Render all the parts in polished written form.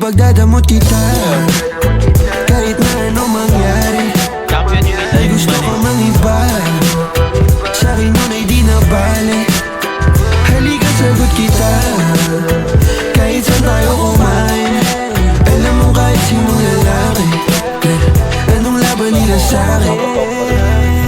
Ipagdadamot kita kahit na anong mangyari. Ay gusto ko mang iba, sa'kin yun ay di na bale. Halika sagot kita kahit saan tayo kumain. Alam mo kahit sinong lalaki, anong laban nila sa'kin.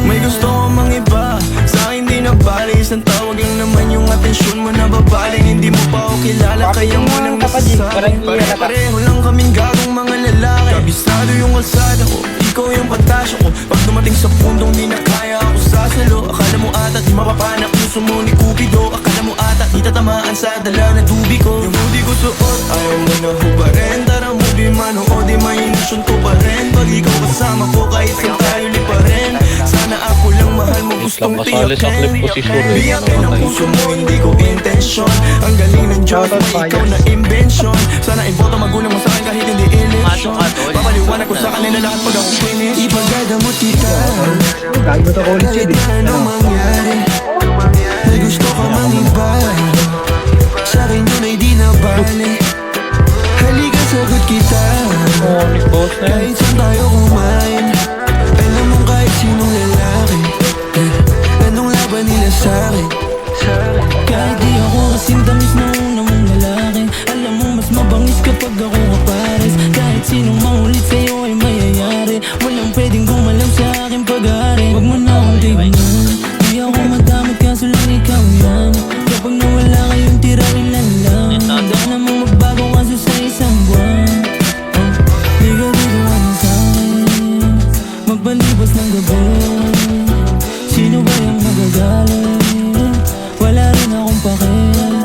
May gusto ko mang iba, sa'kin di na bale. Isang tawag lang naman yung atensyon mo na babaling. Hindi mo pa ako kilala kaya mo nang nasasabi. Pare-pareho lang kaming gagong mga lalaki. Kabisado yung kalsada ko, ikaw yung patasyo ko. Pag dumating sa puntong di na kaya ako sasalo. Akala mo ata di mapapana puso mo ni Cupido. Akala mo ata di tatamaan sa dala na tubig ko. Yung hoodie ko suot, ayaw mo na hubarin. Tara movie man o di may ilusyon ko pa rin. Pag ikaw kasama ko kahit saan tayo liparin. Sana ako lang mahal mo gustong tiyakin. Biyakin ang puso mo hindi ko intensyon. Ang galing ng Diyos may ikaw na invention. Sana iboto magulang mo sa'kin kahit hindi election. Papaliwanag ko sa kanila lahat pag ako finish. Ipagdadamot kita kahit na anong mangyari. Ay gusto ko mang iba, sa'kin yun ay di na bale. Halika sagot kita kahit saan tayo kumain. Alam mo kahit sinong lalaki, anong laban nila sa'kin. Kahit di ako kasing tamis na una mong lalaki, alam mo mas mabangis kapag ako kapares. Kahit sinong mangulit sa'yo ay mayayari. Walang pwedeng gumalam sa aking pag-aari. Huwag mo na akong tignan, di ako madamot kaso lang ikaw yan. Kapag nawala kayong tira ilan lang, handa namang magbago kaso sa isang buwan. Di ka ano sa'kin, magbalibas ng gabi. Sino ba yung magagalit? Wala rin akong pakialam.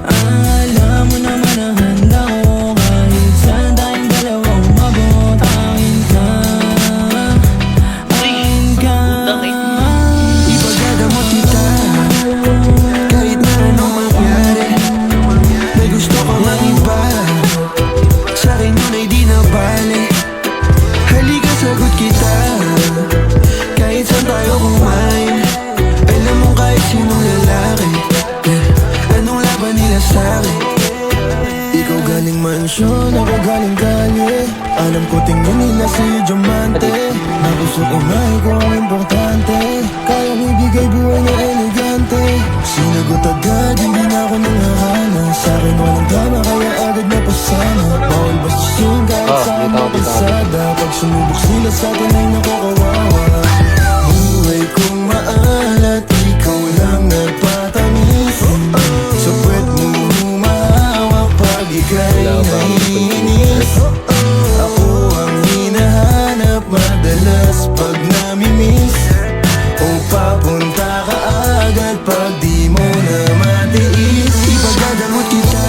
Alam mo naman na handa ko kahit saan tayong dalawa umabot. Akin ka, akin ka. Ipagdadamot kita kahit na anong mangyari. May gusto ko mang iba, sa'kin yun ay di na bale. Halika sagot kita kahit saan tayo kumain. Alam mo kahit sinong lalaki, anong laban nila sa'kin. Ikaw galing mansyon, ako galing kalye. Alam ko tingin nila sa'yo diamante. Nabusok imay ko ang importante. Kayang ibigay buhay na elegante. Sinagot agad, hindi na ako nanghahana. Sa'kin walang drama, kaya agad na pasana. Bawal bastusin kahit saan mapasada. Pag sumubok sila sa'tin ay nakukawawa. Buhay kong maalat, ikaw lang nagpatamis. Sa puwet mo humahawak pag ika'y naiinis. Ako ang hinahanap madalas pag namimiss. O papunta ka agad pag di mo na matiis. Ipagdadamot kita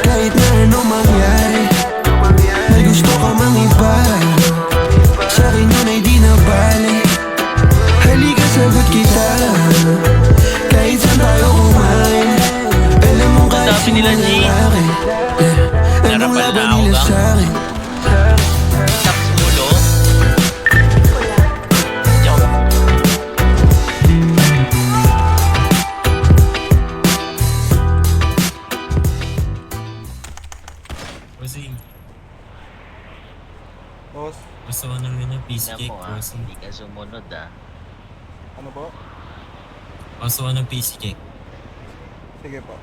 kahit na anong mangyari. May gusto ka mang iba, sa'kin yun ay di na bale. Halika sagot kita kahit saan tayo kumain. Alam mo kahit sinong lalaki, anong laban nila sa'kin. Tapos mulo. Bossing, Boss, gusto ko ng ganyan piece Tingnan cake, mo bossing. hindi ka sumunod ano po? Gusto ko ng piece cake. Sige po.